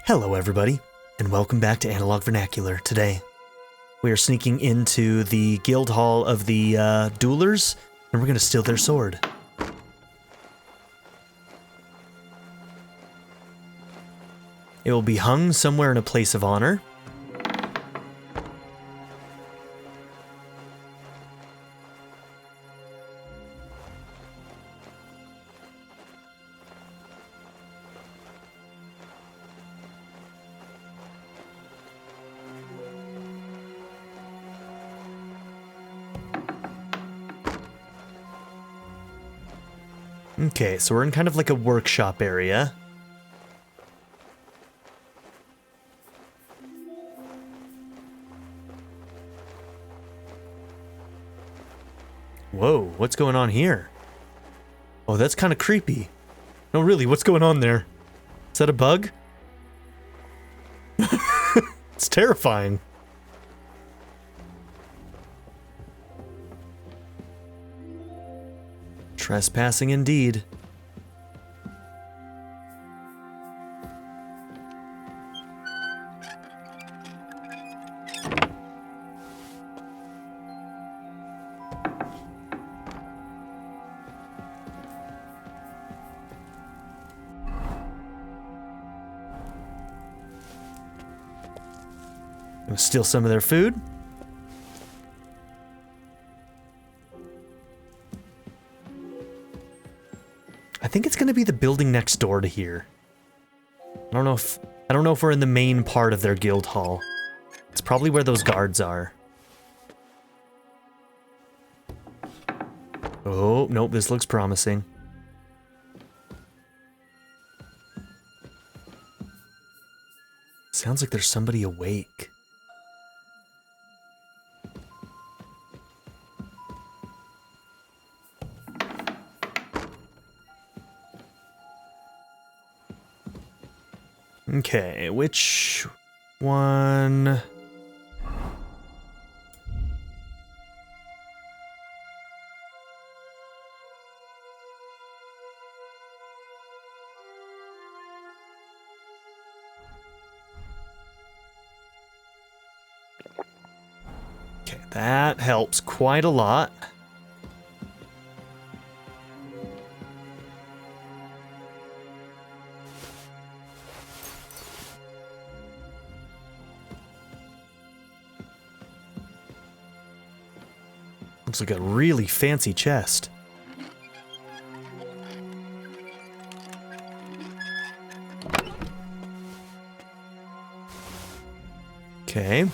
Hello everybody, and welcome back to Analog Vernacular. Today, we are sneaking into the guild hall of the duelers, and we're going to steal their sword. It will be hung somewhere in a place of honor. Okay, so we're in kind of like a workshop area. Whoa, what's going on here? Oh, that's kind of creepy. No, really, what's going on there? Is that a bug? It's terrifying. Trespassing indeed. I'm gonna steal some of their food. I think it's gonna be the building next door to here. I don't know if we're in the main part of their guild hall. It's probably where those guards are. Oh, nope, this looks promising. Sounds like there's somebody awake. Okay, which one? Okay, that helps quite a lot. Looks like a really fancy chest. Okay.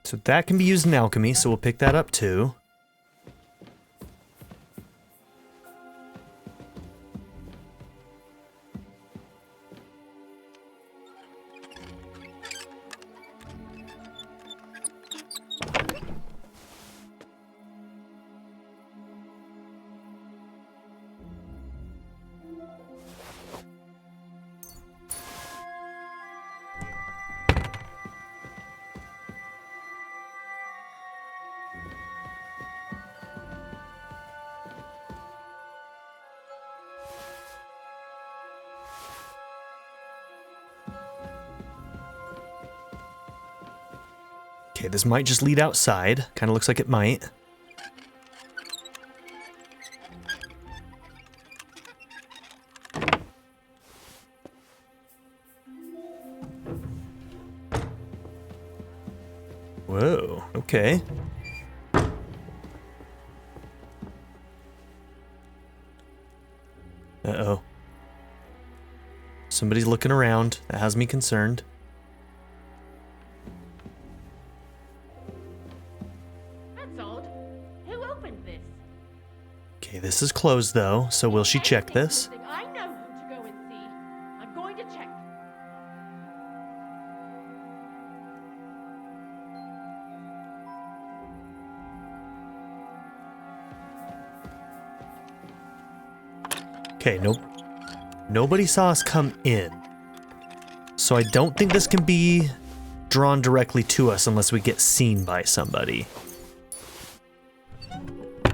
So that can be used in alchemy, so we'll pick that up too. Okay, this might just lead outside. Kind of looks like it might. Whoa, okay. Uh-oh. Somebody's looking around. That has me concerned. Okay, this is closed though, so will she check this? I know who to go and see. I'm going to check. Okay, nope. Nobody saw us come in. So I don't think this can be drawn directly to us unless we get seen by somebody.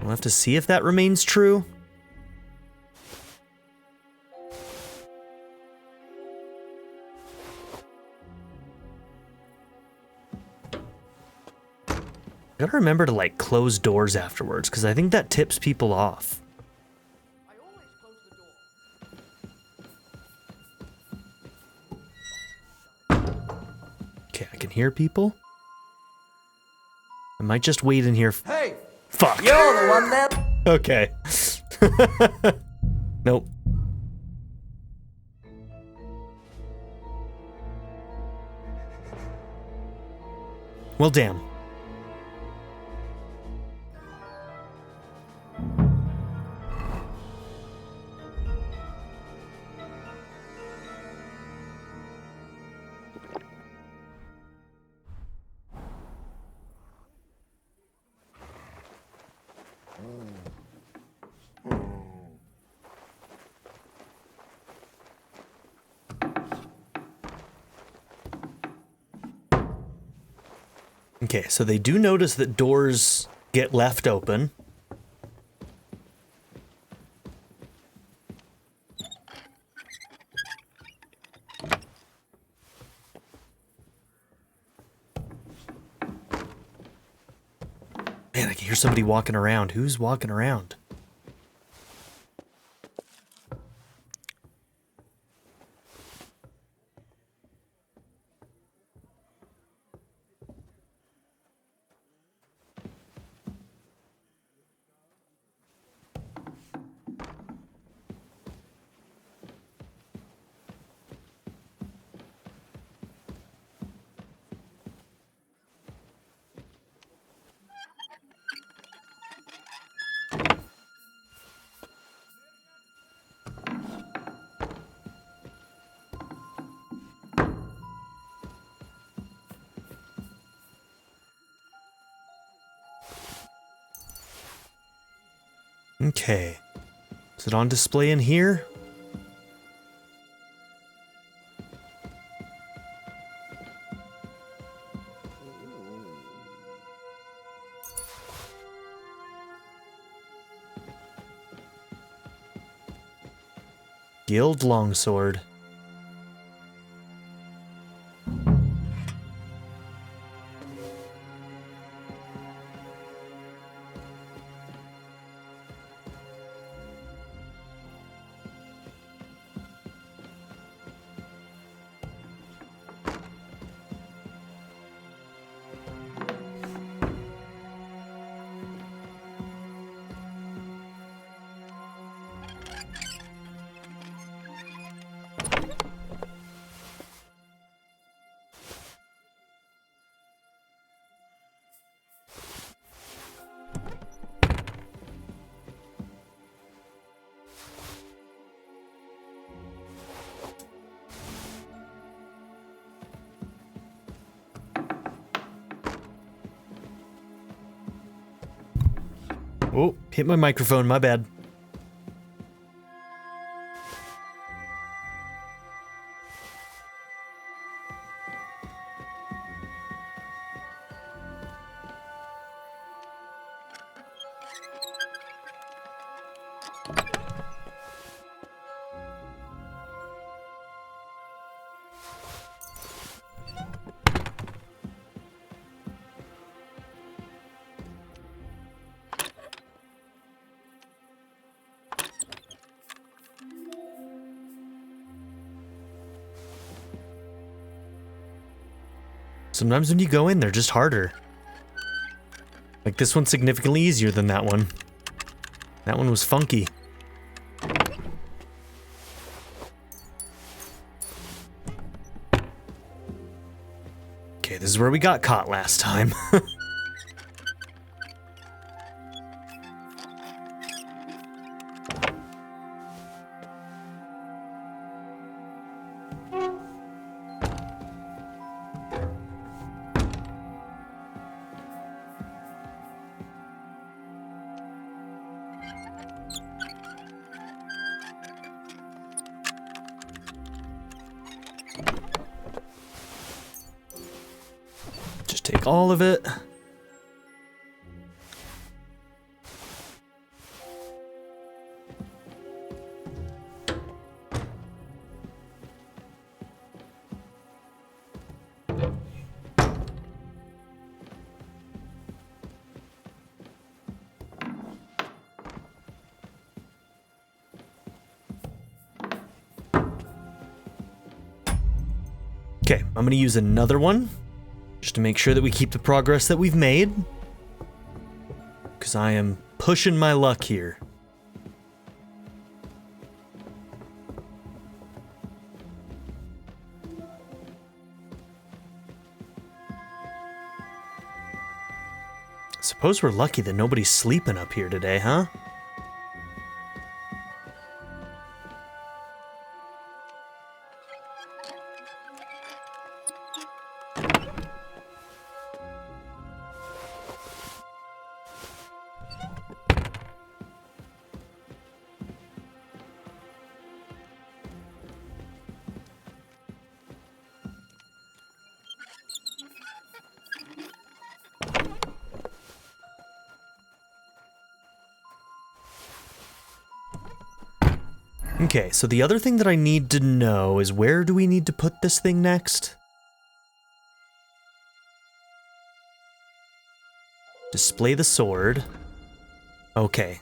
We'll have to see if that remains true. I gotta remember to like close doors afterwards, because I think that tips people off. I always close the door. Okay, I can hear people. I might just wait in here. Hey! Fuck. You're the one that... Okay. Nope. Well, damn. Okay, so they do notice that doors get left open. Man, I can hear somebody walking around. Who's walking around? Okay. Is it on display in here? Guild Longsword. Oh, hit my microphone, my bad. Sometimes when you go in, they're just harder. Like this one's significantly easier than that one. That one was funky. Okay, this is where we got caught last time. Take all of it. Okay, I'm gonna use another one just to make sure that we keep the progress that we've made. Because I am pushing my luck here. Suppose we're lucky that nobody's sleeping up here today, huh? Okay, so the other thing that I need to know is where do we need to put this thing next? Display the sword. Okay.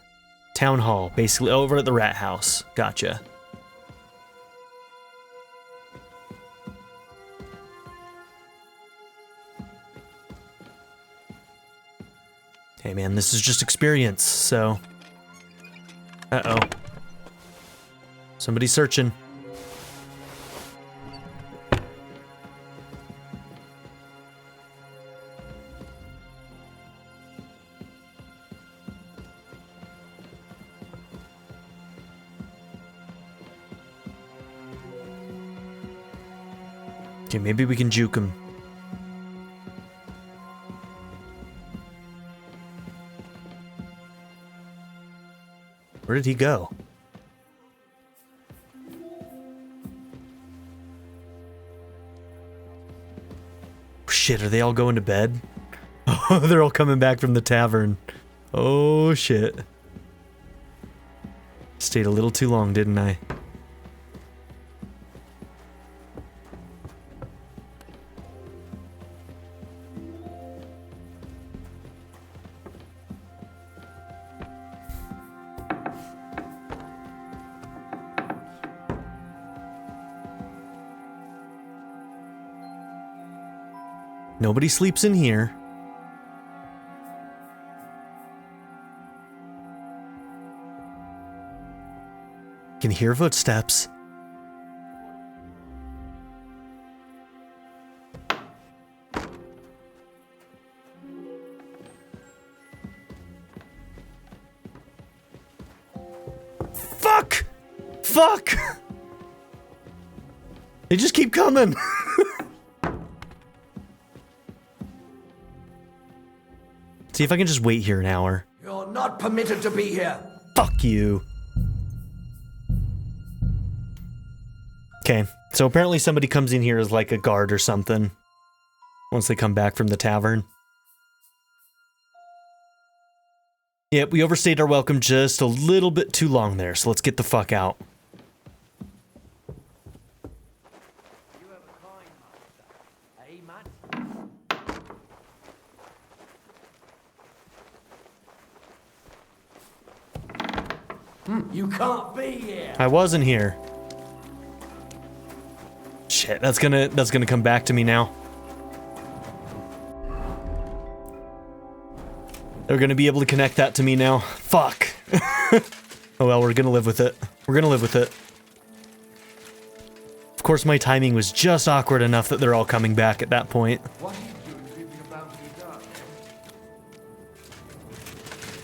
Town hall, basically over at the rat house. Gotcha. Hey man, this is just experience, so... Uh-oh. Somebody's searching. Okay, maybe we can juke him. Where did he go? Shit, are they all going to bed? Oh, they're all coming back from the tavern. Oh, shit. Stayed a little too long, didn't I? Nobody sleeps in here. Can hear footsteps. Fuck! Fuck! They just keep coming. See if I can just wait here an hour. You're not permitted to be here. Fuck you. Okay, so apparently somebody comes in here as like a guard or something. Once they come back from the tavern. Yep, we overstayed our welcome just a little bit too long there, so let's get the fuck out. You have a kind master. Hey, man. You can't be here. I wasn't here. Shit, that's gonna come back to me now. They're gonna be able to connect that to me now. Fuck. Oh well, we're gonna live with it. We're gonna live with it. Of course, my timing was just awkward enough that they're all coming back at that point. What are you doing creeping about in the dark?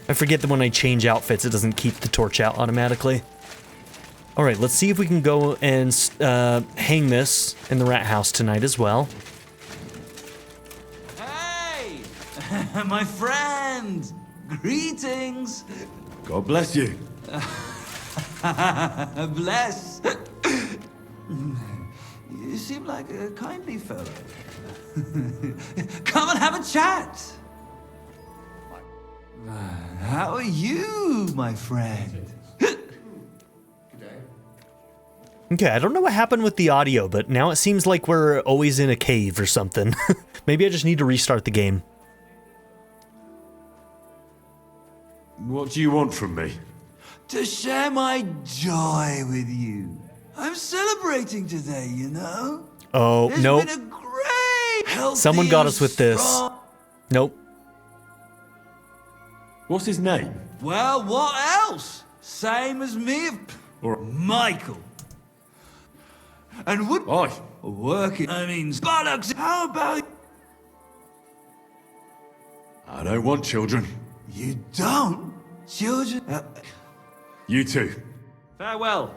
I forget that when I change outfits, it doesn't keep the torch out automatically. Alright, let's see if we can go and hang this in the rat house tonight as well. Hey! My friend! Greetings! God bless you. Bless! You seem like a kindly fellow. Come and have a chat! How are you, my friend? Okay, I don't know what happened with the audio, but now it seems like we're always in a cave or something. Maybe I just need to restart the game. What do you want from me? To share my joy with you. I'm celebrating today, you know? Oh, It's nope. been a great, healthy Someone got and us with this. strong- Nope. What's his name? Well, what else? Same as me, Or Michael. And would Oi. working. I mean, bollocks. How about I don't want children. you? Don't, children. You too. Farewell.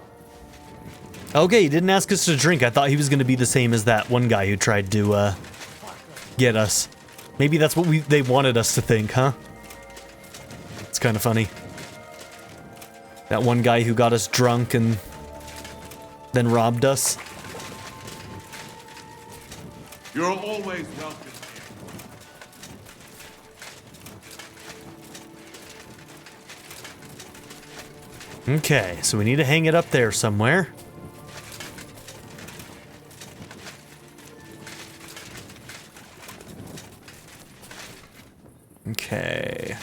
Okay, he didn't ask us to drink. I thought he was going to be the same as that one guy who tried to, get us. Maybe that's what they wanted us to think, huh? It's kind of funny. That one guy who got us drunk and then robbed us. You're always welcome here. Okay, so we need to hang it up there somewhere. Okay.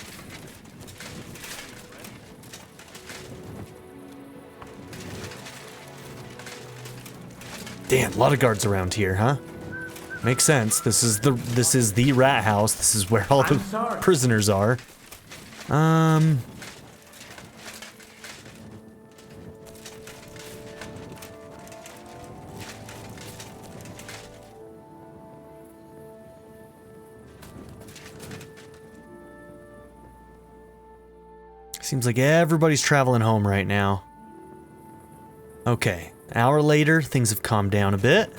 Damn, a lot of guards around here, huh? Makes sense. This is the rat house. This is where all the prisoners are. Seems like everybody's traveling home right now. Okay, an hour later, things have calmed down a bit.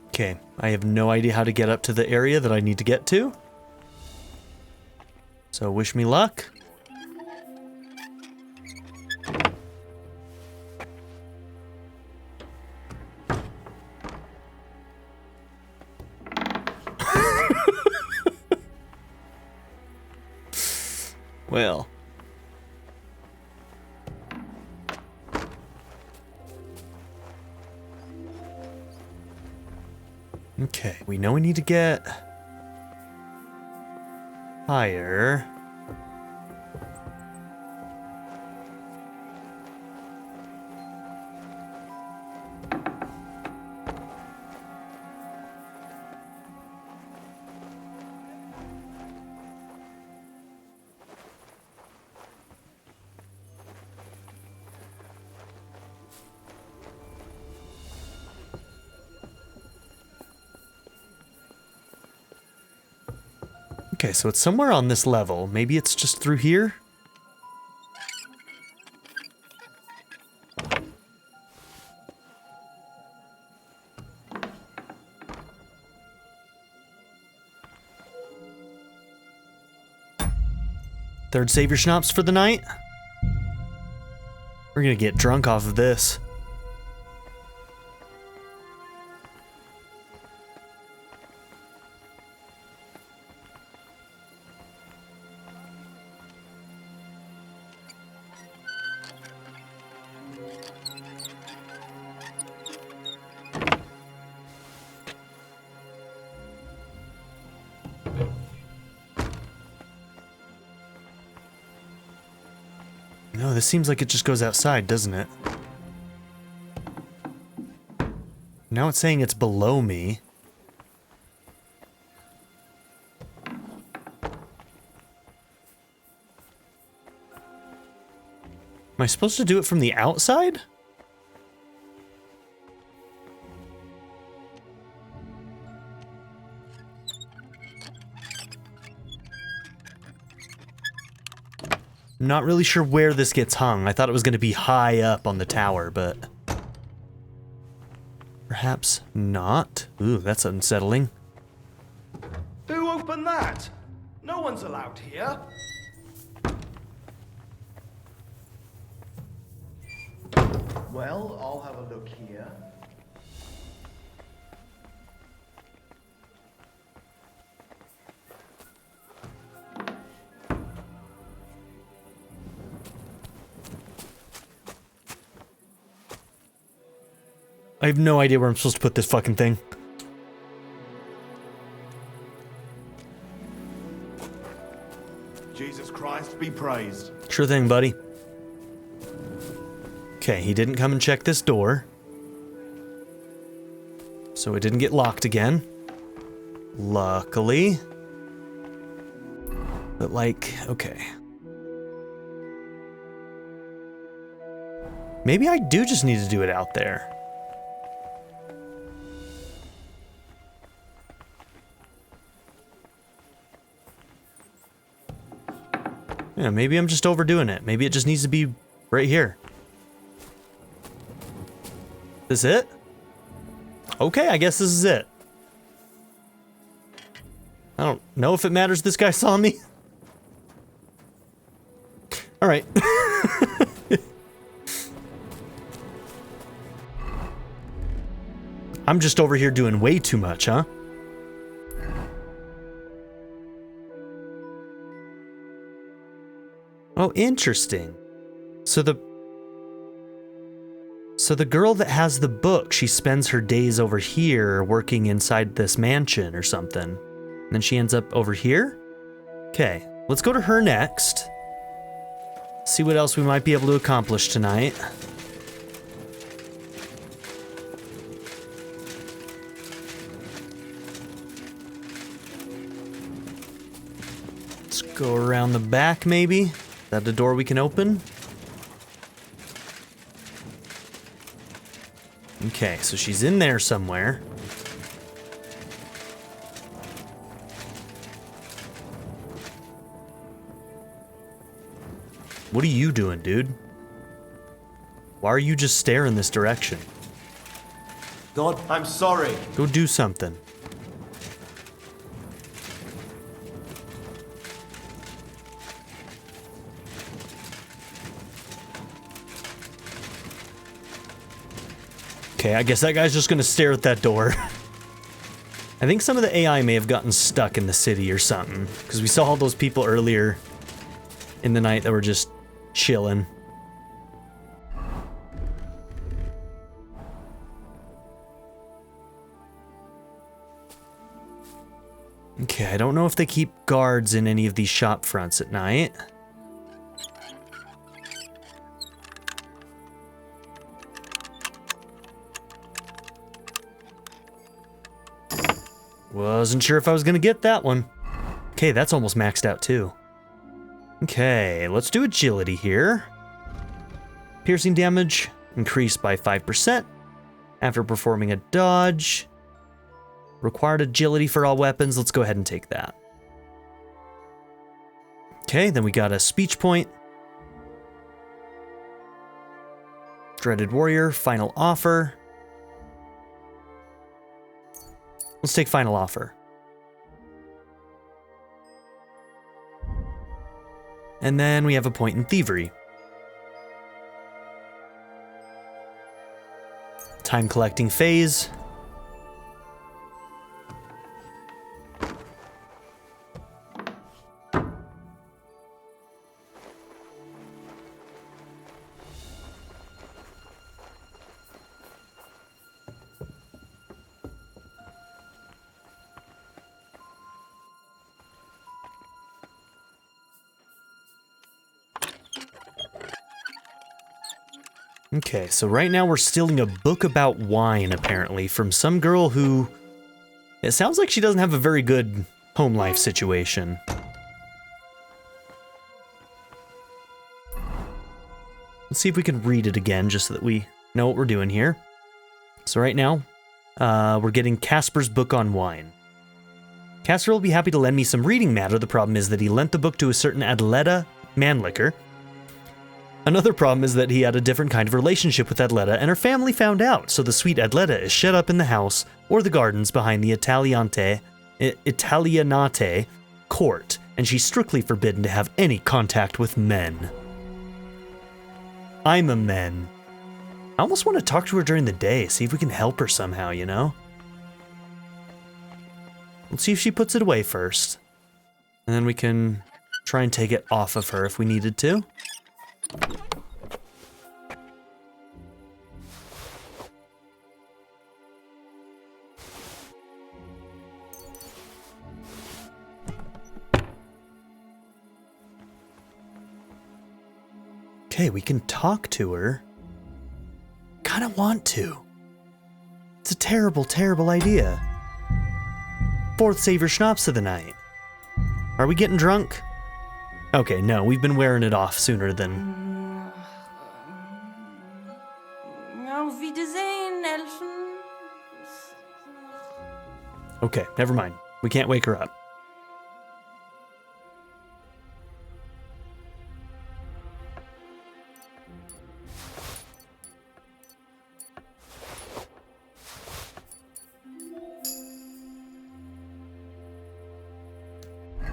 Okay, I have no idea how to get up to the area that I need to get to. So wish me luck. Well. Okay, we know we need to get higher. Okay, so it's somewhere on this level. Maybe it's just through here? Third savior schnapps for the night? We're gonna get drunk off of this. No, this seems like it just goes outside, doesn't it? Now it's saying it's below me. Am I supposed to do it from the outside? Not really sure where this gets hung. I thought it was going to be high up on the tower, but perhaps not. Ooh, that's unsettling. Who opened that? No one's allowed here. Well, I'll have a look here. I have no idea where I'm supposed to put this fucking thing. Jesus Christ be praised. Sure thing, buddy. Okay, he didn't come and check this door. So it didn't get locked again. Luckily. But like, okay. Maybe I do just need to do it out there. Yeah, maybe I'm just overdoing it. Maybe it just needs to be right here. This it? Okay, I guess this is it. I don't know if it matters this guy saw me. Alright. I'm just over here doing way too much, huh? Oh, interesting. So the girl that has the book, she spends her days over here working inside this mansion or something. And then she ends up over here? Okay, let's go to her next. See what else we might be able to accomplish tonight. Let's go around the back, maybe. Is that the door we can open? Okay, so she's in there somewhere. What are you doing, dude? Why are you just staring this direction? God, I'm sorry. Go do something. Okay, I guess that guy's just gonna stare at that door. I think some of the AI may have gotten stuck in the city or something, because we saw all those people earlier in the night that were just chilling. Okay, I don't know if they keep guards in any of these shop fronts at night. Wasn't sure if I was gonna get that one. Okay, that's almost maxed out too. Okay, let's do agility here. Piercing damage increased by 5% after performing a dodge. Required agility for all weapons. Let's go ahead and take that. Okay, then we got a speech point. Dreaded Warrior, final offer. Let's take final offer. And then we have a point in thievery. Time collecting phase. Okay, so right now we're stealing a book about wine, apparently, from some girl who... It sounds like she doesn't have a very good home life situation. Let's see if we can read it again, just so that we know what we're doing here. So right now, we're getting Casper's book on wine. Casper will be happy to lend me some reading matter. The problem is that he lent the book to a certain Adletta Manlicker. Another problem is that he had a different kind of relationship with Adletta, and her family found out, so the sweet Adletta is shut up in the house or the gardens behind the Italianate court, and she's strictly forbidden to have any contact with men. I'm a man. I almost want to talk to her during the day, see if we can help her somehow, you know? Let's see if she puts it away first. And then we can try and take it off of her if we needed to. Okay, we can talk to her. Kinda want to. It's a terrible, terrible idea. Fourth Savior Schnapps of the night. Are we getting drunk? Okay, no, we've been wearing it off sooner than... Auf Wiedersehen, Elfen. Okay, never mind. We can't wake her up.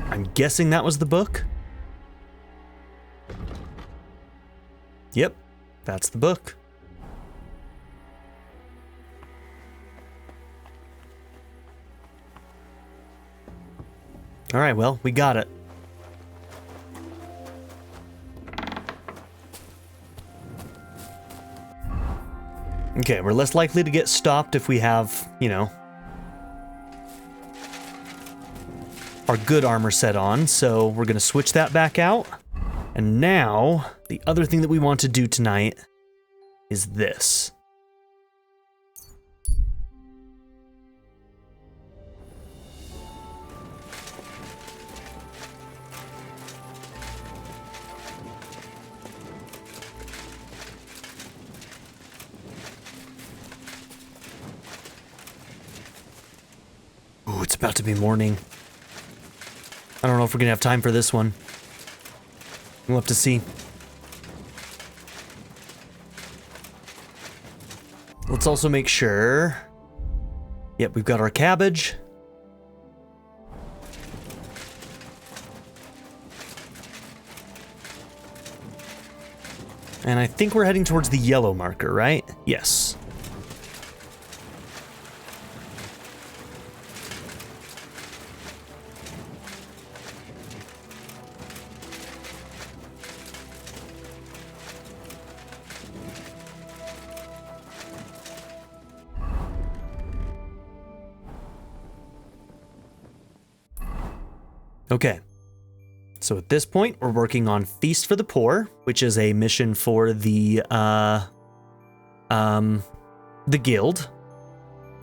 I'm guessing that was the book? Yep, that's the book. All right, well, we got it. Okay, we're less likely to get stopped if we have, you know, our good armor set on, so we're gonna switch that back out. And now, the other thing that we want to do tonight is this. Ooh, it's about to be morning. I don't know if we're gonna have time for this one. We'll have to see. Let's also make sure... Yep, we've got our cabbage. And I think we're heading towards the yellow marker, right? Yes. Okay, so at this point, we're working on Feast for the Poor, which is a mission for the guild.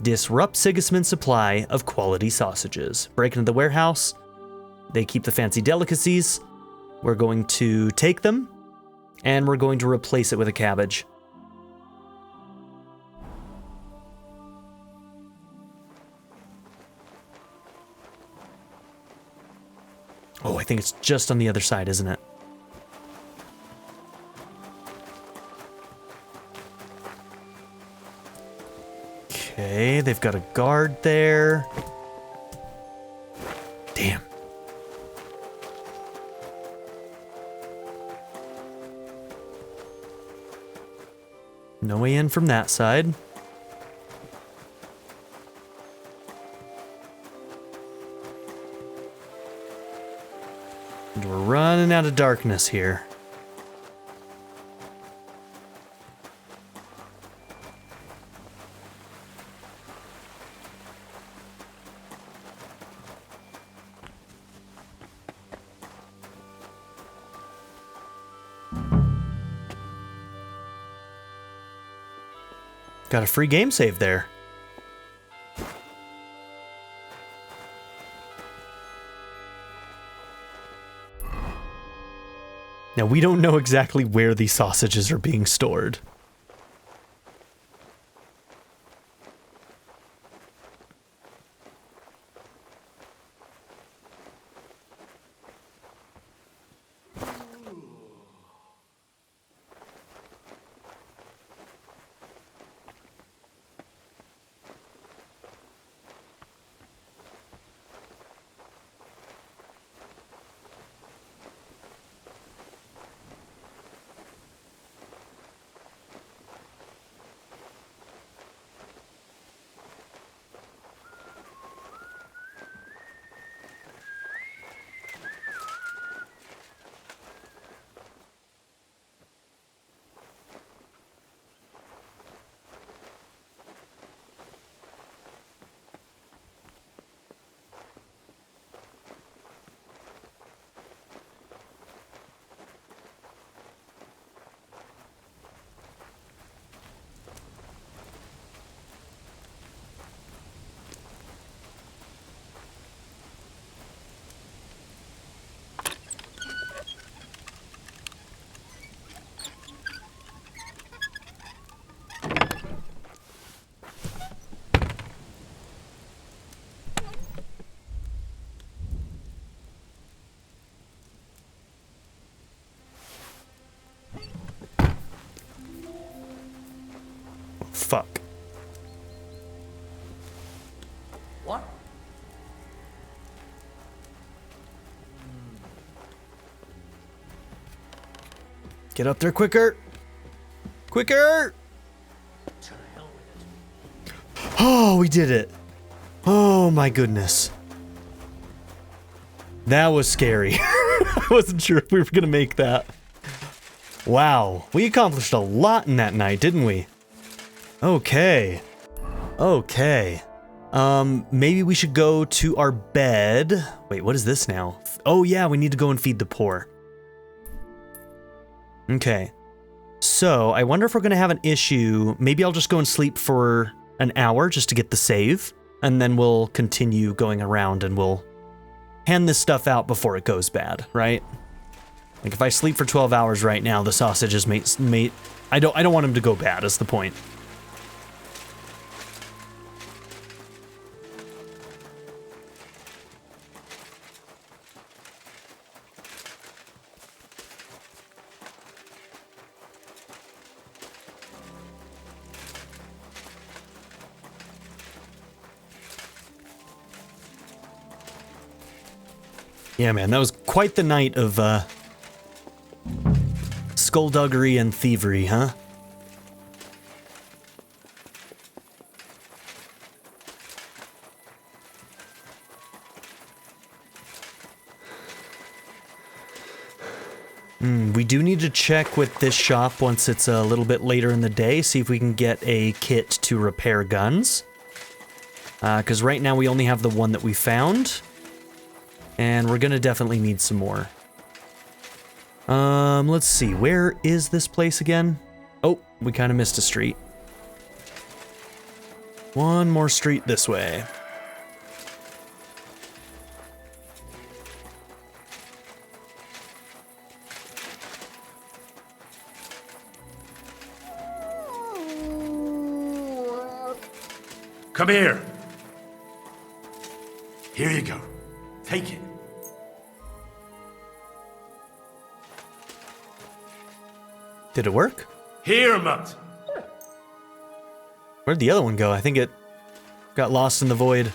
Disrupt Sigismund's supply of quality sausages. Break into the warehouse. They keep the fancy delicacies. We're going to take them, and we're going to replace it with a cabbage. Oh, I think it's just on the other side, isn't it? Okay, they've got a guard there. Damn. No way in from that side. And we're running out of darkness here. Got a free game save there. Now, we don't know exactly where these sausages are being stored. fuck. What? Get up there quicker! Quicker! Oh, we did it. Oh my goodness. That was scary. I wasn't sure if we were gonna make that. Wow, we accomplished a lot in that night, didn't we? Okay. Okay. Maybe we should go to our bed. Wait, what is this now? Oh yeah, we need to go and feed the poor. Okay. So, I wonder if we're gonna have an issue. Maybe I'll just go and sleep for an hour just to get the save, and then we'll continue going around and we'll hand this stuff out before it goes bad, right? Like if I sleep for 12 hours right now, the sausages may I don't want them to go bad is the point. Yeah, man, that was quite the night of, skullduggery and thievery, huh? We do need to check with this shop once it's a little bit later in the day, see if we can get a kit to repair guns. Because right now we only have the one that we found. And we're gonna definitely need some more. Let's see, where is this place again? Oh, we kind of missed a street. One more street this way. Come here. Here you go. Take it. Did it work? Here, mutt. Where'd the other one go? I think it got lost in the void.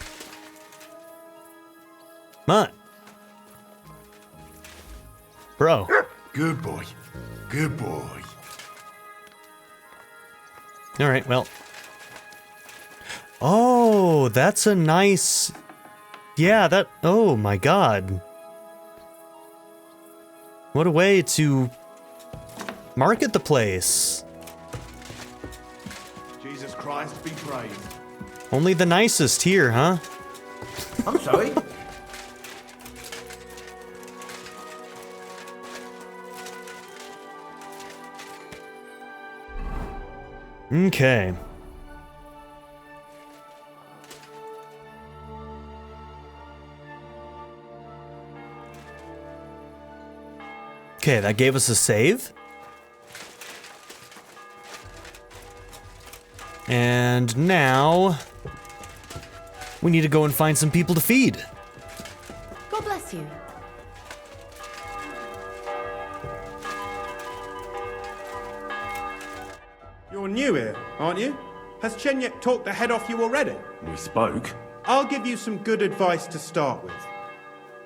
Mutt. Bro. Good boy. Good boy. Alright, well. Oh, that's a nice... Yeah, that... Oh my god. What a way to market the place. Jesus Christ be praised. Only the nicest here, huh? I'm sorry. Okay. Okay, that gave us a save. And now we need to go and find some people to feed. God bless you. You're new here, aren't you? Has Chenyek talked the head off you already? We spoke. I'll give you some good advice to start with.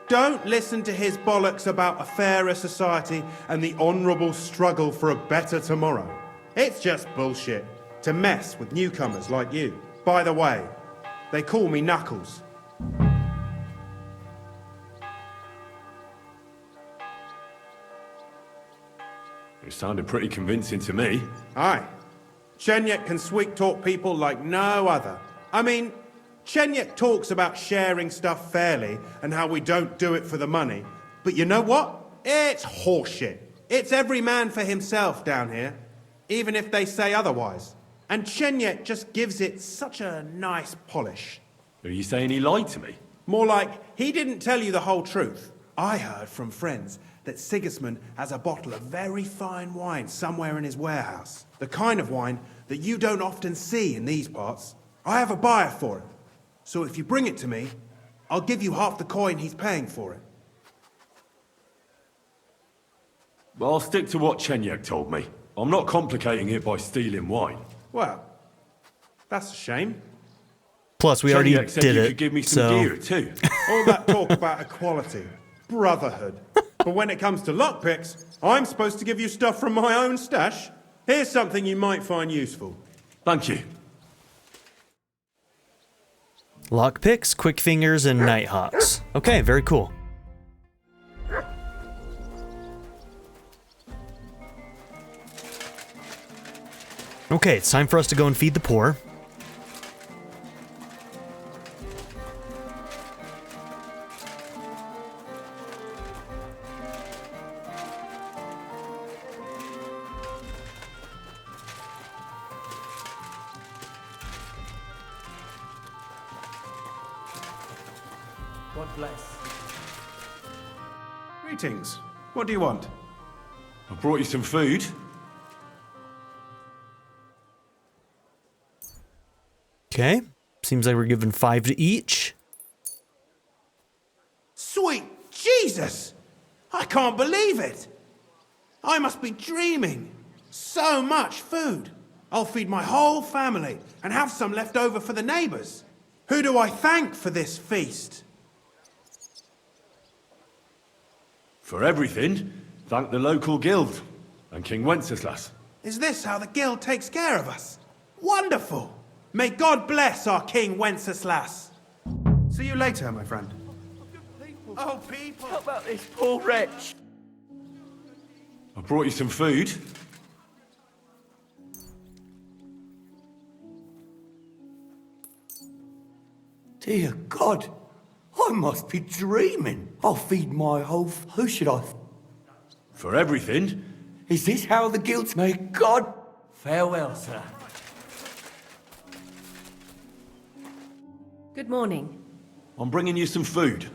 Don't listen to his bollocks about a fairer society and the honourable struggle for a better tomorrow. It's just bullshit to mess with newcomers like you. By the way, they call me Knuckles. It sounded pretty convincing to me. Aye. Chenyek can sweet-talk people like no other. I mean, Chenyek talks about sharing stuff fairly and how we don't do it for the money. But you know what? It's horseshit. It's every man for himself down here, even if they say otherwise. And Chenyek just gives it such a nice polish. Are you saying he lied to me? More like, he didn't tell you the whole truth. I heard from friends that Sigismund has a bottle of very fine wine somewhere in his warehouse. The kind of wine that you don't often see in these parts. I have a buyer for it. So if you bring it to me, I'll give you half the coin he's paying for it. Well, I'll stick to what Chenyek told me. I'm not complicating it by stealing wine. Well, That's a shame. Plus, we already Chenyek said did you it, could give me some so... gear too. All that talk about equality, brotherhood. But when it comes to lockpicks, I'm supposed to give you stuff from my own stash. Here's something you might find useful. Thank you. Lockpicks, quick fingers, and nighthawks. Okay, very cool. Okay, it's time for us to go and feed the poor. God bless. Greetings. What do you want? I brought you some food. Okay, seems like we're given 5 to each. Sweet Jesus! I can't believe it! I must be dreaming. So much food. I'll feed my whole family and have some left over for the neighbors. Who do I thank for this feast? For everything, thank the local guild and King Wenceslas. Is this how the guild takes care of us? Wonderful! May God bless our King Wenceslas. See you later, my friend. Oh, people! How about this poor wretch? I brought you some food. Dear God, I must be dreaming. I'll feed my whole... Who should I... For everything, Is this how the guilds... May God... Farewell, sir. Good morning. I'm bringing you some food.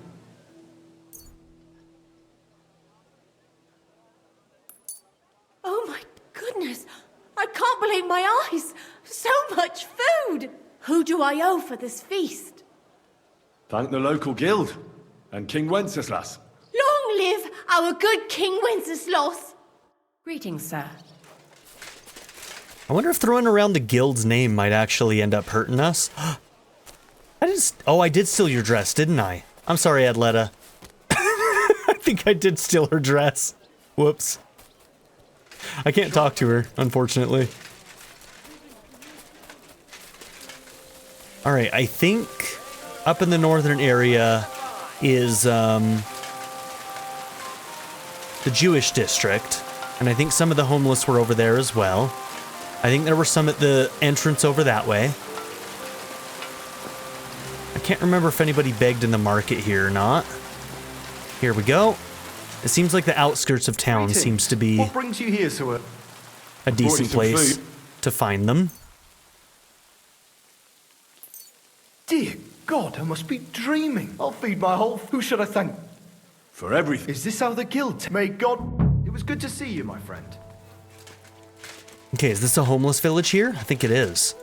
Oh my goodness! I can't believe my eyes! So much food! Who do I owe for this feast? Thank the local guild and King Wenceslas. Long live our good King Wenceslas! Greetings, sir. I wonder if throwing around the guild's name might actually end up hurting us. I did steal your dress, didn't I? I'm sorry, Adletta. I think I did steal her dress. Whoops. I can't talk to her, unfortunately. Alright, I think up in the northern area is the Jewish district. And I think some of the homeless were over there as well. I think there were some at the entrance over that way. I can't remember if anybody begged in the market here or not. Here we go. It seems like the outskirts of town seems to be What brings you here, Sir? a decent some place food. to find them. Dear God, I must be dreaming. I'll feed my whole... Who should I thank? For everything. Is this how the guild... May God... It was good to see you, my friend. Okay, is this a homeless village here? I think it is.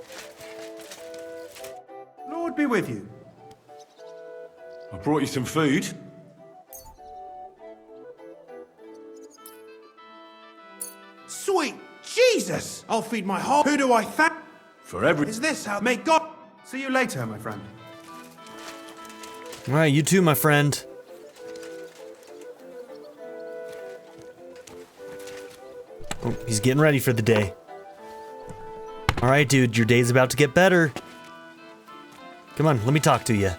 Lord be with you. I brought you some food. Sweet Jesus! I'll feed my whole... Who do I thank? For everything. Is this how... May God... See you later, my friend. Alright, you too, my friend. Oh, he's getting ready for the day. Alright, dude, your day's about to get better. Come on, let me talk to you.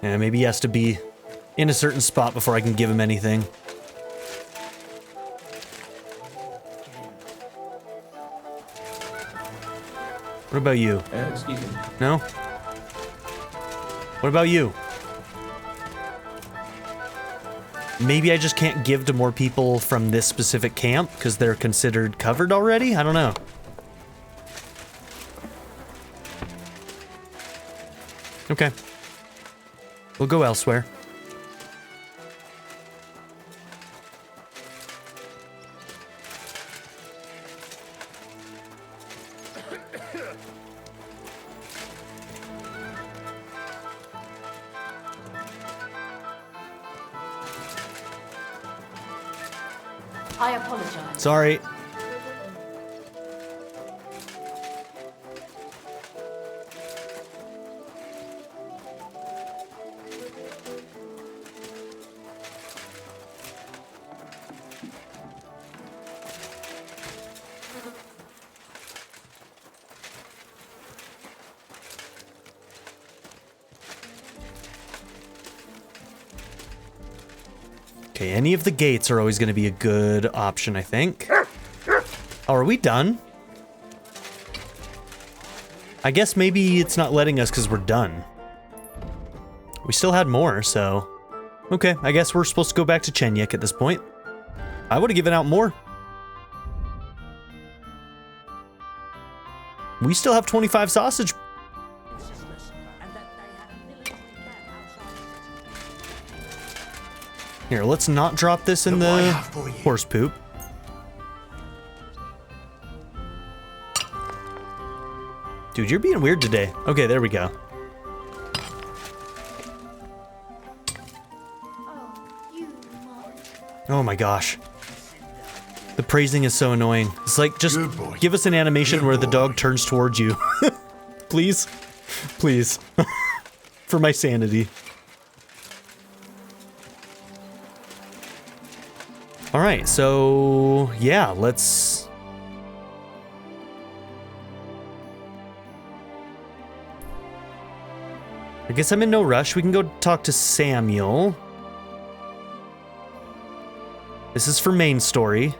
Yeah, maybe he has to be in a certain spot before I can give him anything. What about you? Excuse me. No? What about you? Maybe I just can't give to more people from this specific camp because they're considered covered already? I don't know. Okay. We'll go elsewhere. I apologize. Sorry. Okay, any of the gates are always going to be a good option, I think. Oh, are we done? I guess maybe it's not letting us because we're done. We still had more, so... Okay, I guess we're supposed to go back to Chenyek at this point. I would have given out more. We still have 25 sausage. Here, let's not drop this in the horse poop. Dude, you're being weird today. Okay, there we go. Oh my gosh. The praising is so annoying. It's like, just give us an animation where the dog turns towards you. Please? Please. For my sanity. Alright, so... yeah, let's... I guess I'm in no rush. We can go talk to Samuel. This is for main story.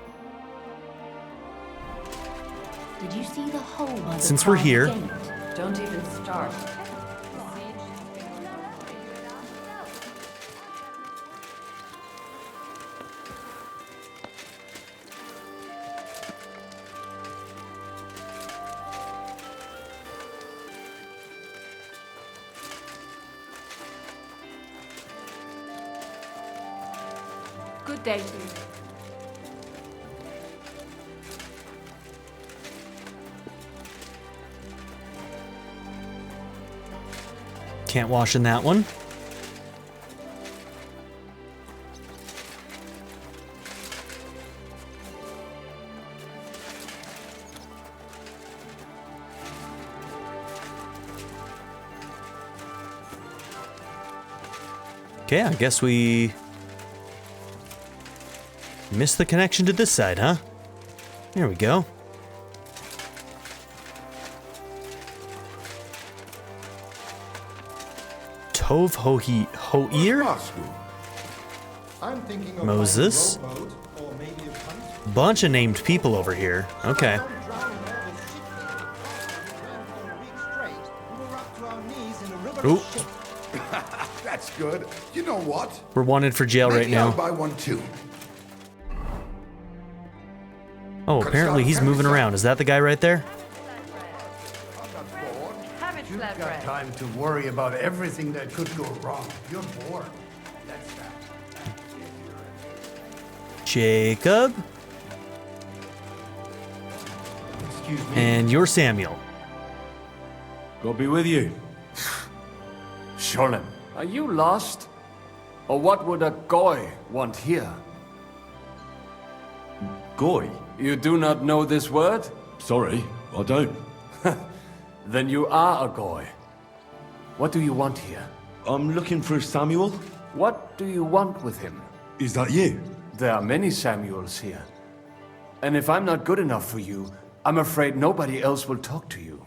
Did you see the hole by the Since we're carved here. gate? Don't even start. Good day to you. Can't wash in that one. Okay, I guess we missed the connection to this side, huh? There we go. Tov Ho'ir? I'm thinking of Moses. buying a rowboat or maybe a punt. Bunch of named people over here. Okay. Ooh, That's good. You know what? we're wanted for jail right Maybe I'll now. buy one too. Oh, apparently he's moving around. Is that the guy right there? Have it, You've got flatbread. time to worry about everything that could go wrong. You're bored. That's that. Jacob. Excuse me. And you're Samuel. God be with you. Sholem, are you lost? Or what would a goy want here? Goy? You do not know this word? Sorry, I don't. Then you are a goy. What do you want here? I'm looking for Samuel. What do you want with him? Is that you? There are many Samuels here. And if I'm not good enough for you, I'm afraid nobody else will talk to you.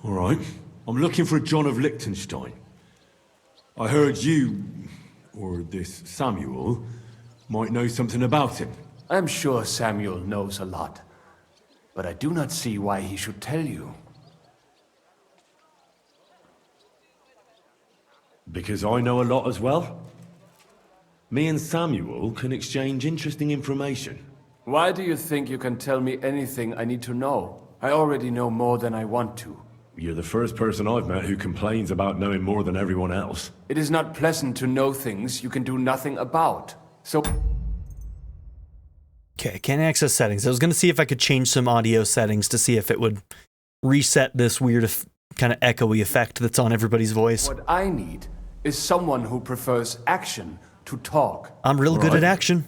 All right. I'm looking for John of Liechtenstein. I heard you, or this Samuel, might know something about him. I'm sure Samuel knows a lot. But I do not see why he should tell you. Because I know a lot as well. Me and Samuel can exchange interesting information. Why do you think you can tell me anything I need to know? I already know more than I want to. You're the first person I've met who complains about knowing more than everyone else. It is not pleasant to know things you can do nothing about. So... Okay, can't access settings. I was going to see if I could change some audio settings to see if it would reset this weird kind of echoey effect that's on everybody's voice. what I need is someone who prefers action to talk. I'm real good Right. at action.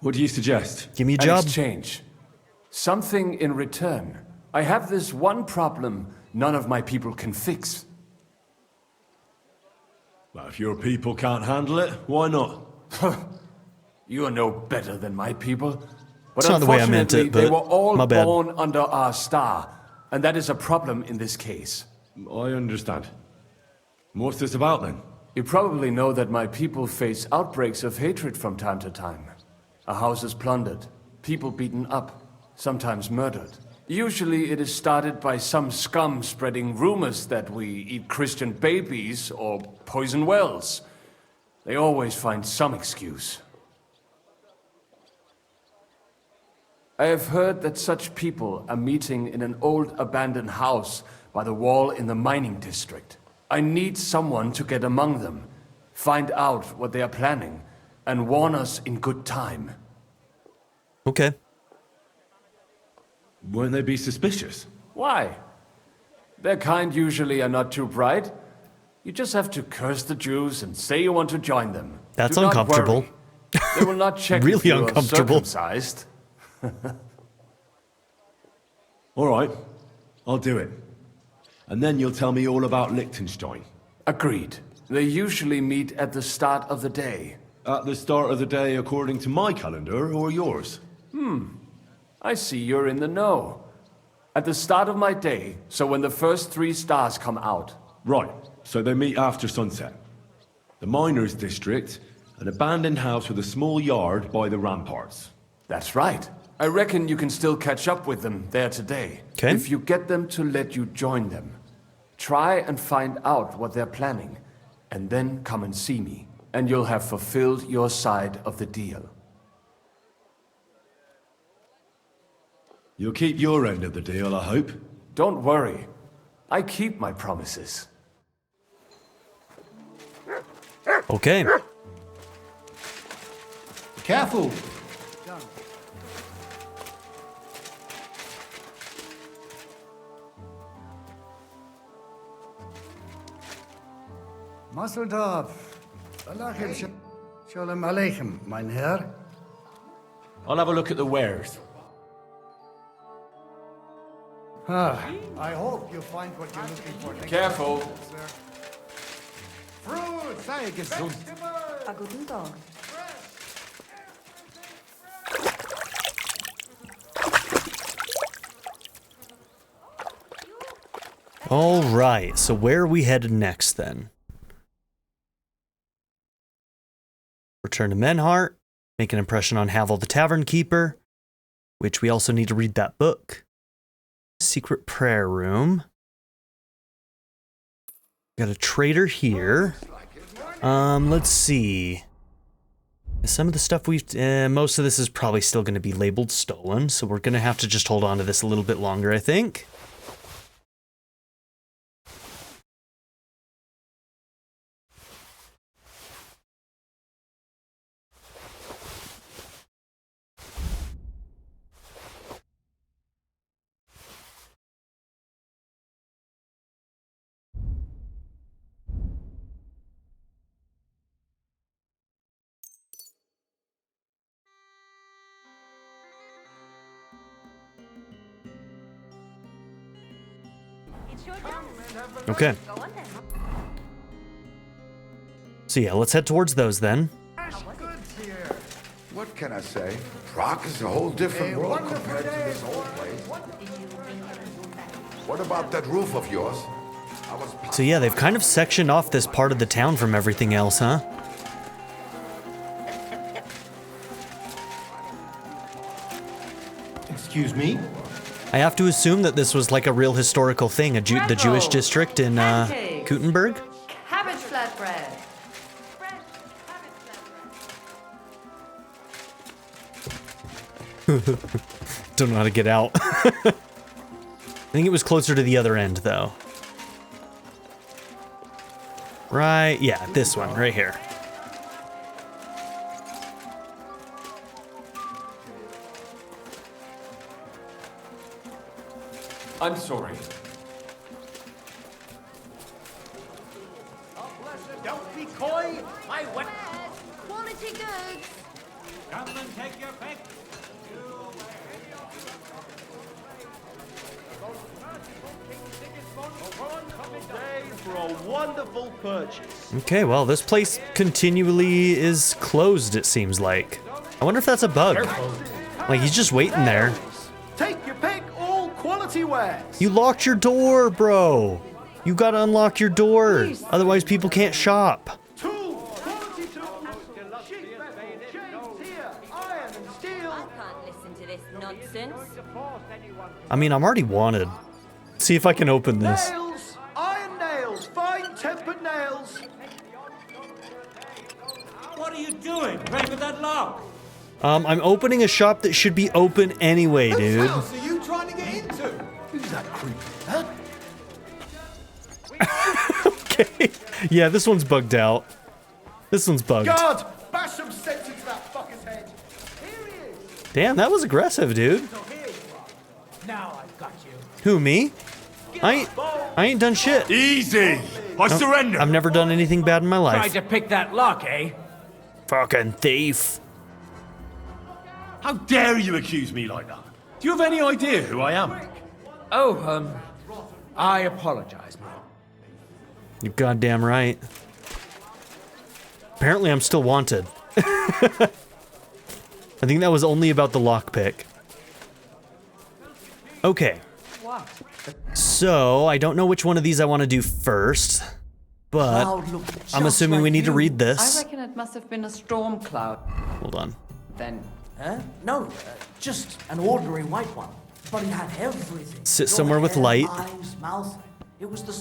What do you suggest? Give me a An job. exchange. Something in return. I have this one problem none of my people can fix. Well, if your people can't handle it, why not? You are no better than my people. But That's not the way I meant it, unfortunately, they but were all my bad. born under our star, and that is a problem in this case. I understand. What's this about then? You probably know that my people face outbreaks of hatred from time to time. A house is plundered, people beaten up, sometimes murdered. Usually it is started by some scum spreading rumors that we eat Christian babies or poison wells. They always find some excuse. I have heard that such people are meeting in an old abandoned house by the wall in the mining district. I need someone to get among them, find out what they are planning, and warn us in good time. Okay. Won't they be suspicious? Why? Their kind usually are not too bright. You just have to curse the Jews and say you want to join them. That's Do not uncomfortable. worry. They will not check Really if you uncomfortable. are circumcised. All right, I'll do it. And then you'll tell me all about Liechtenstein. Agreed. They usually meet at the start of the day. At the start of the day according to my calendar or yours? I see you're in the know. At the start of my day, so when the first 3 stars come out. Right, so they meet after sunset. The miners' district, an abandoned house with a small yard by the ramparts. That's right. I reckon you can still catch up with them there today. Okay. If you get them to let you join them. Try and find out what they're planning, and then come and see me. And you'll have fulfilled your side of the deal. You'll keep your end of the deal, I hope. Don't worry. I keep my promises. Okay. Careful. Mazel tov. Shalom aleichem, mein Herr. I'll have a look at the wares. I hope you find what you're looking for. Careful. Fruit, sei gesund. A guten Tag. All right, so where are we headed next then? Return to Menhart, make an impression on Havel the Tavern Keeper, which we also need to read that book. Secret prayer room. Got a trader here. Let's see. Some of the stuff we've... most of this is probably still going to be labeled stolen, so we're going to have to just hold on to this a little bit longer, I think. Okay. So yeah, let's head towards those then. What can I say? Prague is a whole different world compared to this old place. What about that roof of yours? So yeah, they've kind of sectioned off this part of the town from everything else, huh? Excuse me? I have to assume that this was like a real historical thing, the Jewish district in Gutenberg. Cabbage flatbread. Don't know how to get out. I think it was closer to the other end, though. Right, yeah, this one, right here. I'm sorry. Don't be coy, my wet. Quality goods. Come and take your pick. For a wonderful purchase. Okay, well, this place continually is closed, it seems like. I wonder if that's a bug. Like, he's just waiting there. Take your pick, all quality wares. You locked your door, bro. You gotta unlock your door. Otherwise, people can't shop. assistance? I mean, I'm already wanted. See if I can open this. Nails! Iron nails! Fine-tempered nails! What are you doing? Break with that lock! I'm opening a shop that should be open anyway, dude. Whose house are you trying to get into? Who's that creep? Huh? Okay. Yeah, this one's bugged out. This one's bugged. Guard! Bash some sense into that fucker's head! Here he is! Damn, that was aggressive, dude. Now I've got you. Who, me? I ain't done shit. Easy! I surrender! I've never done anything bad in my life. Tried to pick that lock, eh? Fucking thief. How dare you accuse me like that? Do you have any idea who I am? Oh, I apologize, man. You're goddamn right. Apparently I'm still wanted. I think that was only about the lockpick. Okay. So, I don't know which one of these I want to do first, but I'm assuming we need to read I this. reckon it must have been a storm cloud. Hold on. Then, Huh? No, just an ordinary white one. But he had everything. Sit Your somewhere with hair, light. Eyes, mouth. It was the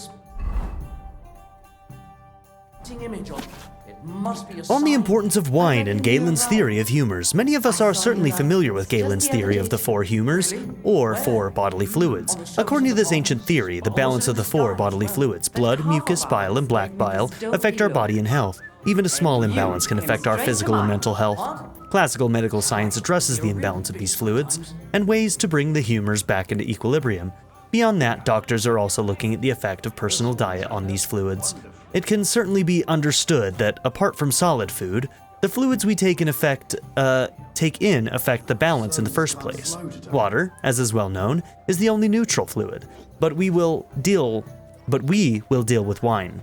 image of it. It must be a On the sign. importance of wine and Galen's theory of humors, many of us are certainly familiar with Galen's theory of the four humors, or four bodily fluids. According to this ancient theory, the balance of the four bodily fluids, blood, mucus, bile, and black bile, affect our body and health. Even a small imbalance can affect our physical and mental health. Classical medical science addresses the imbalance of these fluids and ways to bring the humors back into equilibrium. Beyond that, doctors are also looking at the effect of personal diet on these fluids. It can certainly be understood that apart from solid food, the fluids we take in affect the balance in the first place. Water, as is well known, is the only neutral fluid, but we will deal with wine.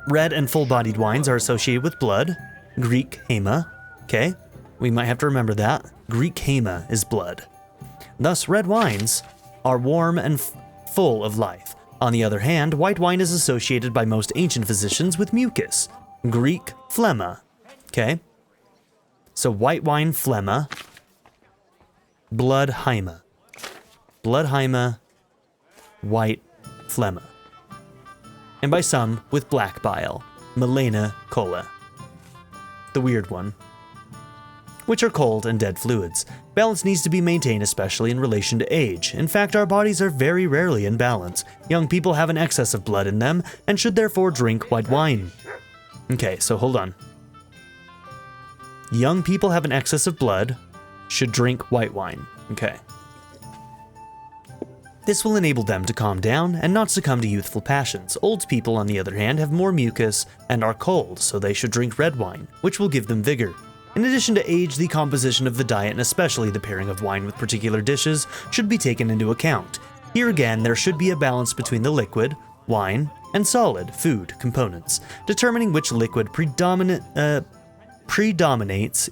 Red and full-bodied wines are associated with blood, Greek hema. Okay, we might have to remember that. Greek hema is blood. Thus, red wines are warm and full of life. On the other hand, white wine is associated by most ancient physicians with mucus, Greek phlegma. Okay, so white wine phlegma, blood hyma. Blood hyma, white phlegma. And by some, with black bile, melena cola. The weird one. Which are cold and dead fluids. Balance needs to be maintained, especially in relation to age. In fact, our bodies are very rarely in balance. Young people have an excess of blood in them, and should therefore drink white wine. Okay, so hold on. Young people have an excess of blood, should drink white wine. Okay. This will enable them to calm down and not succumb to youthful passions. Old people, on the other hand, have more mucus and are cold, so they should drink red wine, which will give them vigor. In addition to age, the composition of the diet, and especially the pairing of wine with particular dishes, should be taken into account. Here again, there should be a balance between the liquid, wine, and solid, food, components. Determining which liquid predominates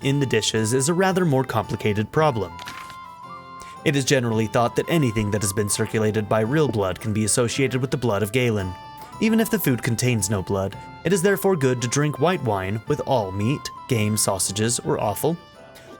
in the dishes is a rather more complicated problem. It is generally thought that anything that has been circulated by real blood can be associated with the blood of Galen. Even if the food contains no blood, it is therefore good to drink white wine with all meat, game, sausages, or offal.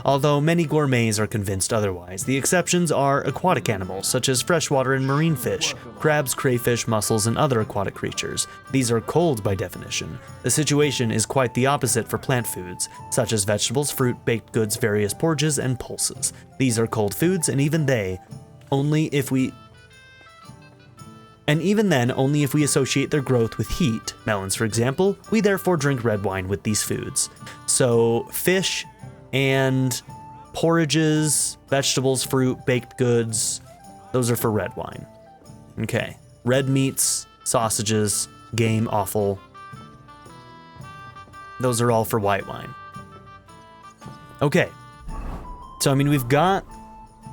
Although many gourmets are convinced otherwise, the exceptions are aquatic animals such as freshwater and marine fish, crabs, crayfish, mussels, and other aquatic creatures. These are cold by definition. The situation is quite the opposite for plant foods, such as vegetables, fruit, baked goods, various porridges, and pulses. These are cold foods, and even then, only if we associate their growth with heat. Melons, for example, we therefore drink red wine with these foods. So, fish and porridges, vegetables, fruit, baked goods, those are for red wine. Okay. Red meats, sausages, game, offal, those are all for white wine. Okay. So, I mean, we've got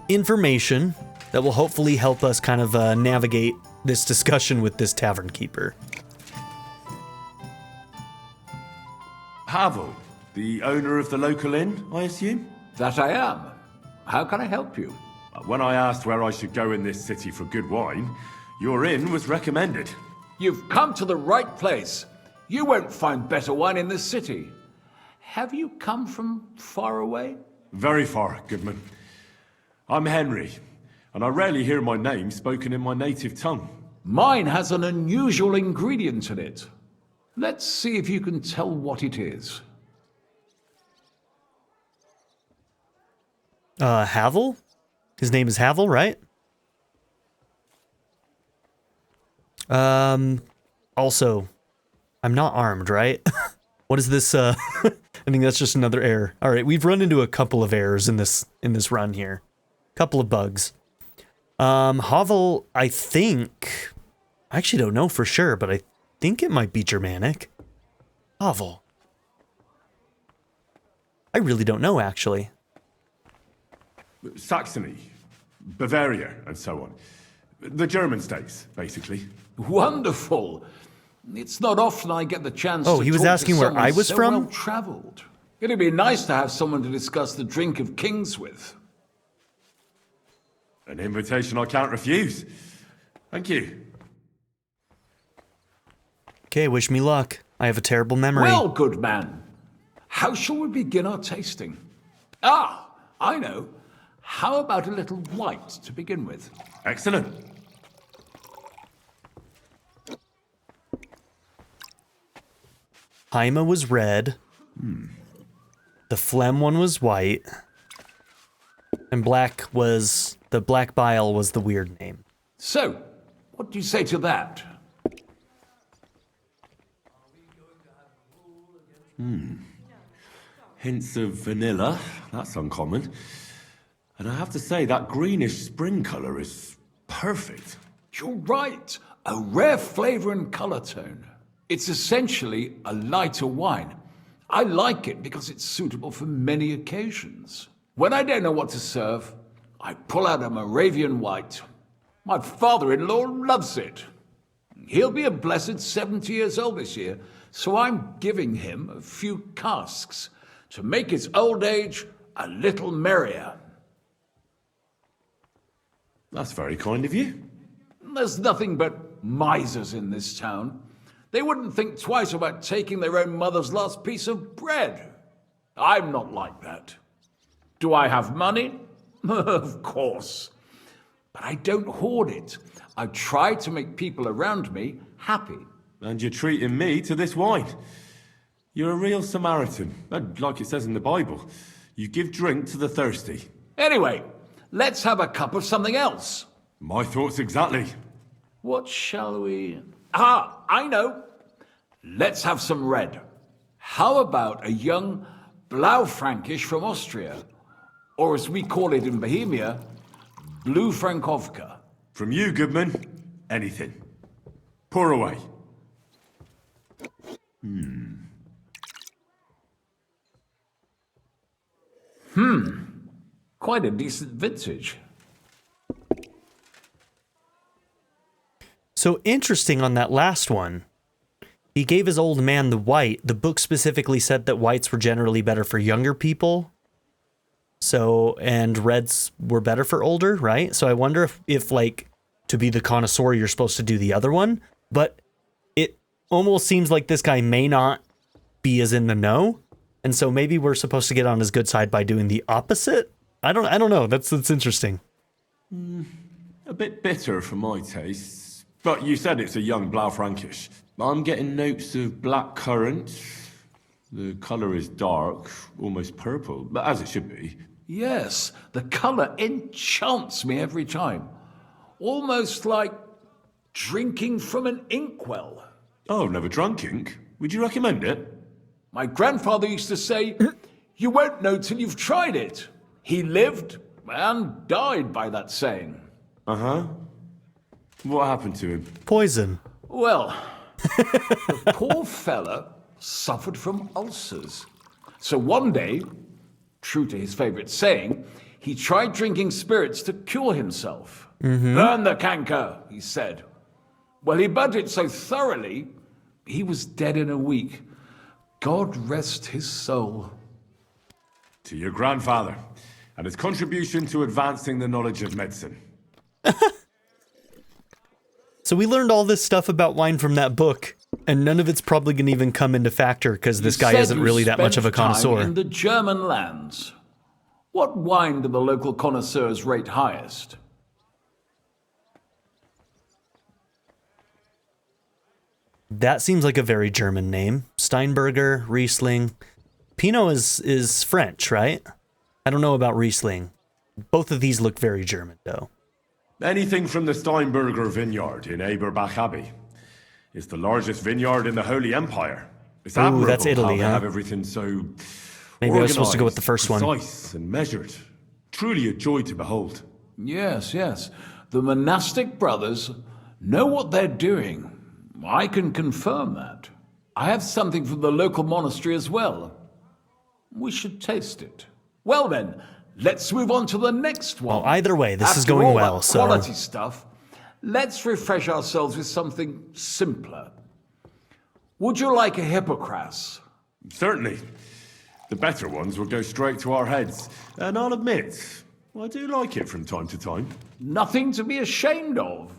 information that will hopefully help us kind of navigate this discussion with this tavern keeper. Pavel, the owner of the local inn, I assume? That I am. How can I help you? When I asked where I should go in this city for good wine, your inn was recommended. You've come to the right place. You won't find better wine in this city. Have you come from far away? Very far, Goodman. I'm Henry, and I rarely hear my name spoken in my native tongue. Mine has an unusual ingredient in it. Let's see if you can tell what it is. Havel? His name is Havel, right? Also, I'm not armed, right? What is this, I think that's just another error. Alright, we've run into a couple of errors in this run here. Couple of bugs. Havel, I actually don't know for sure, but I think it might be Germanic. Havel. I really don't know, actually. Saxony, Bavaria, and so on. The German states, basically. Wonderful. It's not often I get the chance Oh, to he was talk asking to where someone I was so from? well-traveled. It'd be nice to have someone to discuss the drink of kings with. An invitation I can't refuse. Thank you. Okay, wish me luck. I have a terrible memory. Well, good man. How shall we begin our tasting? Ah, I know. How about a little white to begin with? Excellent. Haima was red. The phlegm one was white. And the black bile was the weird name. So, what do you say to that? Hints of vanilla. That's uncommon. And I have to say, that greenish spring color is perfect. You're right. A rare flavor and color tone. It's essentially a lighter wine. I like it because it's suitable for many occasions. When I don't know what to serve, I pull out a Moravian white. My father-in-law loves it. He'll be a blessed 70 years old this year, so I'm giving him a few casks to make his old age a little merrier. That's very kind of you. There's nothing but misers in this town. They wouldn't think twice about taking their own mother's last piece of bread. I'm not like that. Do I have money? Of course. But I don't hoard it. I try to make people around me happy. And you're treating me to this wine. You're a real Samaritan, and like it says in the Bible. You give drink to the thirsty. Anyway, let's have a cup of something else. My thoughts exactly. What shall we... Ah, I know. Let's have some red. How about a young Blaufränkisch from Austria? Or as we call it in Bohemia, Blue Frankovka. From you, Goodman, anything. Pour away. Quite a decent vintage. So interesting on that last one. He gave his old man the white. The book specifically said that whites were generally better for younger people. So, and reds were better for older, right? So I wonder if like, to be the connoisseur, you're supposed to do the other one. But it almost seems like this guy may not be as in the know. And so maybe we're supposed to get on his good side by doing the opposite? I don't know. That's interesting. A bit bitter for my tastes. But you said it's a young Blaufränkisch. I'm getting notes of black currant. The colour is dark, almost purple, but as it should be. Yes, the color enchants me every time. Almost like drinking from an inkwell. Oh, I've never drunk ink. Would you recommend it? My grandfather used to say, you won't know till you've tried it. He lived and died by that saying. Uh-huh. What happened to him? Poison. Well, the poor fella suffered from ulcers. So one day, true to his favorite saying, he tried drinking spirits to cure himself. Burn the canker, he said. Well, he burnt it so thoroughly, he was dead in a week. God rest his soul. To your grandfather, and his contribution to advancing the knowledge of medicine. So we learned all this stuff about wine from that book, and none of it's probably going to even come into factor because this guy isn't really that much of a connoisseur. In the German lands. What wine do the local connoisseurs rate highest? That seems like a very German name. Steinberger, Riesling. Pinot is French, right? I don't know about Riesling. Both of these look very German, though. Anything from the Steinberger vineyard in Eberbach Abbey. It's the largest vineyard in the Holy Empire. It's admirable that's Italy, how they huh? have everything so Maybe I was supposed to go with the first one. precise and measured. Truly a joy to behold. Yes, yes. The monastic brothers know what they're doing. I can confirm that. I have something from the local monastery as well. We should taste it. Well then, let's move on to the next one. Well, either way, this is After going all well, that so... quality stuff, let's refresh ourselves with something simpler. Would you like a hippocras? Certainly. The better ones will go straight to our heads. And I'll admit, I do like it from time to time. Nothing to be ashamed of.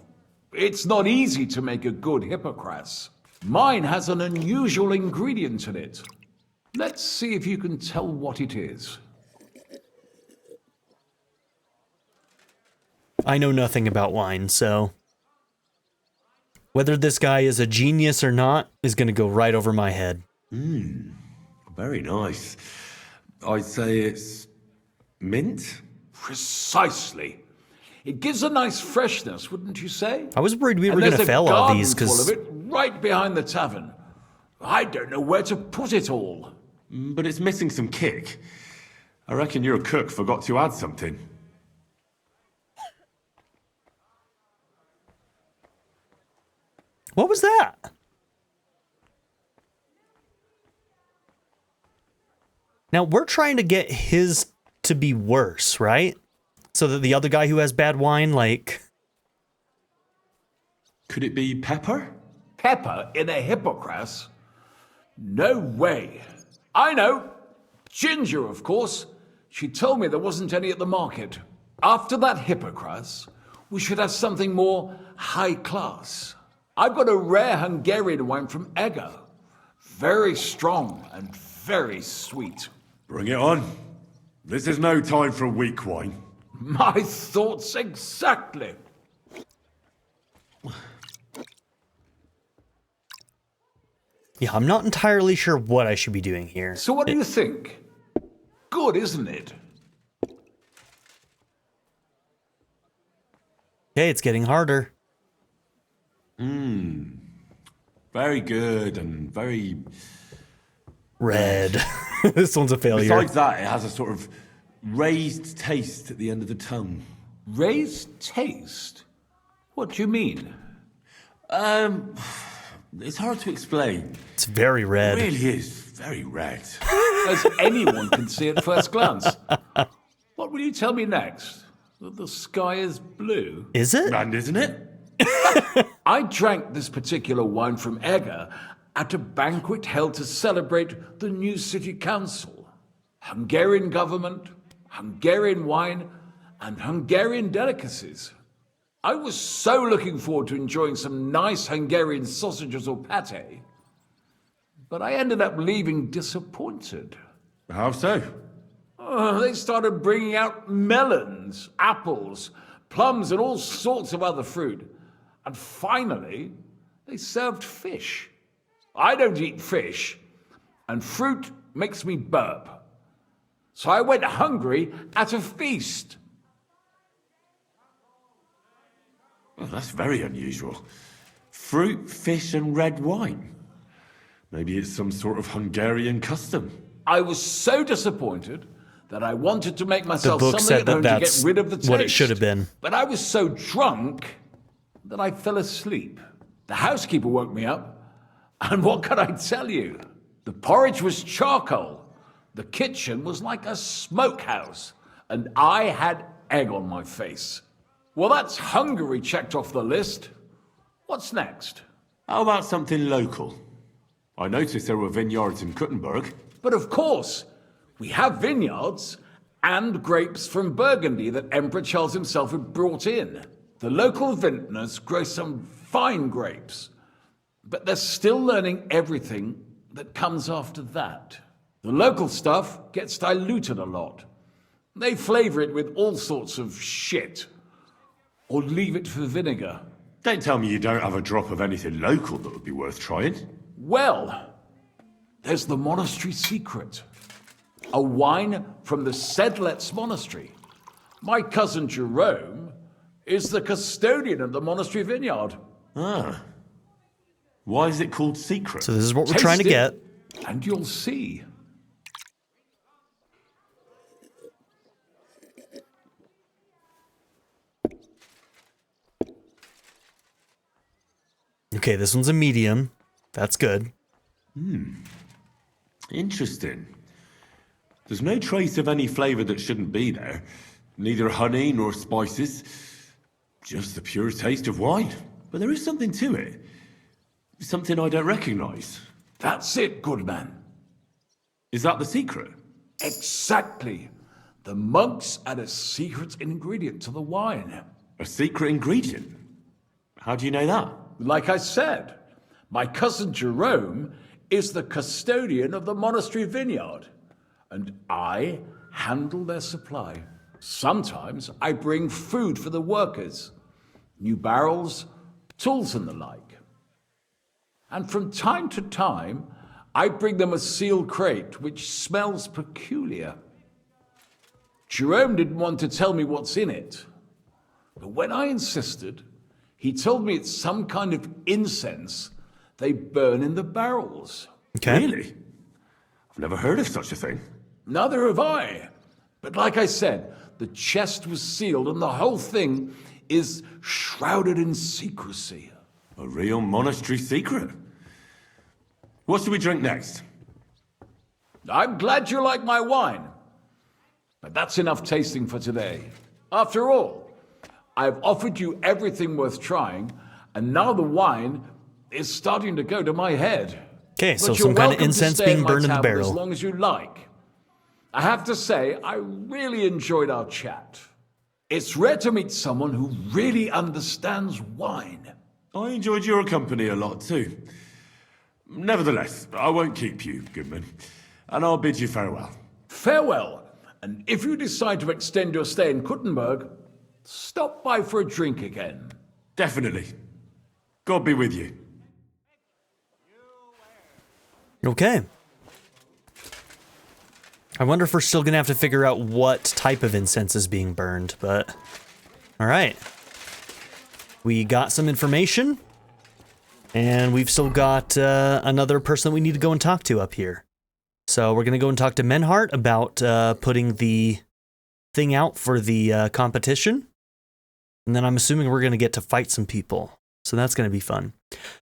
It's not easy to make a good hippocras. Mine has an unusual ingredient in it. Let's see if you can tell what it is. I know nothing about wine, so... Whether this guy is a genius or not is going to go right over my head. Very nice. I'd say it's mint? Precisely. It gives a nice freshness, wouldn't you say? I was worried we were going to fail all these, because... full of it right behind the tavern. I don't know where to put it all. But it's missing some kick. I reckon your cook forgot to add something. What was that? Now, we're trying to get his to be worse, right? So that the other guy who has bad wine, like... Could it be pepper? Pepper in a hippocras? No way. I know. Ginger, of course. She told me there wasn't any at the market. After that hippocras, we should have something more high class. I've got a rare Hungarian wine from Egger. Very strong and very sweet. Bring it on. This is no time for weak wine. My thoughts exactly. Yeah, I'm not entirely sure what I should be doing here. So what do you think? Good, isn't it? Okay, it's getting harder. Very good and very... Red. This one's a failure. Besides that, it has a sort of raised taste at the end of the tongue. Raised taste? What do you mean? It's hard to explain. It's very red. It really is very red. As anyone can see at first glance. What will you tell me next? That the sky is blue? Is it? And isn't it? I drank this particular wine from Egger at a banquet held to celebrate the new city council. Hungarian government, Hungarian wine, and Hungarian delicacies. I was so looking forward to enjoying some nice Hungarian sausages or pate, but I ended up leaving disappointed. How so? They started bringing out melons, apples, plums, and all sorts of other fruit. And finally, they served fish. I don't eat fish, and fruit makes me burp. So I went hungry at a feast. Well, that's very unusual. Fruit, fish, and red wine. Maybe it's some sort of Hungarian custom. I was so disappointed that I wanted to make myself The book something said at home that to that's get rid of the taste. what it should have been. But I was so drunk that I fell asleep. The housekeeper woke me up, and what can I tell you? The porridge was charcoal. The kitchen was like a smokehouse, and I had egg on my face. Well, that's Hungary checked off the list. What's next? How about something local? I noticed there were vineyards in Kuttenberg. But of course, we have vineyards and grapes from Burgundy that Emperor Charles himself had brought in. The local vintners grow some fine grapes, but they're still learning everything that comes after that. The local stuff gets diluted a lot. They flavour it with all sorts of shit. Or leave it for vinegar. Don't tell me you don't have a drop of anything local that would be worth trying. Well, there's the monastery secret. A wine from the Sedlets Monastery. My cousin Jerome is the custodian of the monastery vineyard. Ah. Why is it called secret? So this is what we're trying to get. And you'll see. Okay, this one's a medium. That's good. Interesting. There's no trace of any flavour that shouldn't be there. Neither honey nor spices. Just the pure taste of wine. But there is something to it. Something I don't recognise. That's it, good man. Is that the secret? Exactly. The monks add a secret ingredient to the wine. A secret ingredient? How do you know that? Like I said, my cousin Jerome is the custodian of the monastery vineyard, and I handle their supply. Sometimes I bring food for the workers, new barrels, tools and the like. And from time to time, I bring them a sealed crate which smells peculiar. Jerome didn't want to tell me what's in it, but when I insisted, he told me it's some kind of incense they burn in the barrels. Okay. Really? I've never heard of such a thing. Neither have I. But like I said, the chest was sealed and the whole thing is shrouded in secrecy. A real monastery secret. What should we drink next? I'm glad you like my wine. But that's enough tasting for today. After all, I've offered you everything worth trying, and now the wine is starting to go to my head. Okay, so But you're some kind of welcome to incense stay being my burned in the tavern barrel. As long as you like. I have to say, I really enjoyed our chat. It's rare to meet someone who really understands wine. I enjoyed your company a lot too. Nevertheless, I won't keep you, Goodman, and I'll bid you farewell. Farewell, and if you decide to extend your stay in Kuttenberg, stop by for a drink again. Definitely. God be with you. Okay. I wonder if we're still gonna have to figure out what type of incense is being burned, but... Alright. We got some information. And we've still got another person that we need to go and talk to up here. So we're gonna go and talk to Menhart about putting the thing out for the competition. And then I'm assuming we're gonna get to fight some people. So that's gonna be fun.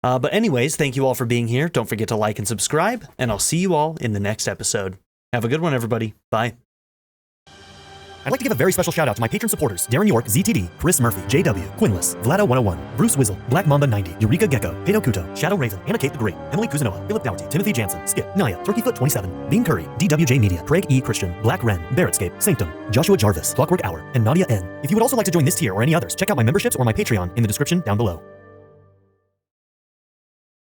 But anyways, thank you all for being here. Don't forget to like and subscribe, and I'll see you all in the next episode. Have a good one, everybody. Bye. I'd like to give a very special shout out to my patron supporters: Darren York, ZTD, Chris Murphy, JW, Quinless, Vlado101, Bruce Wizzle, Black Mamba 90, Eureka Gecko, Pedo Kuto, Shadow Raven, Anna Kate the Great, Emily Kuzanoa, Philip Doughty, Timothy Jansen, Skip, Naya, Turkeyfoot 27, Bean Curry, DWJ Media, Craig E. Christian, Black Ren, Barrettscape, Sanctum, Joshua Jarvis, Clockwork Hour, and Nadia N. If you would also like to join this tier or any others, check out my memberships or my Patreon in the description down below.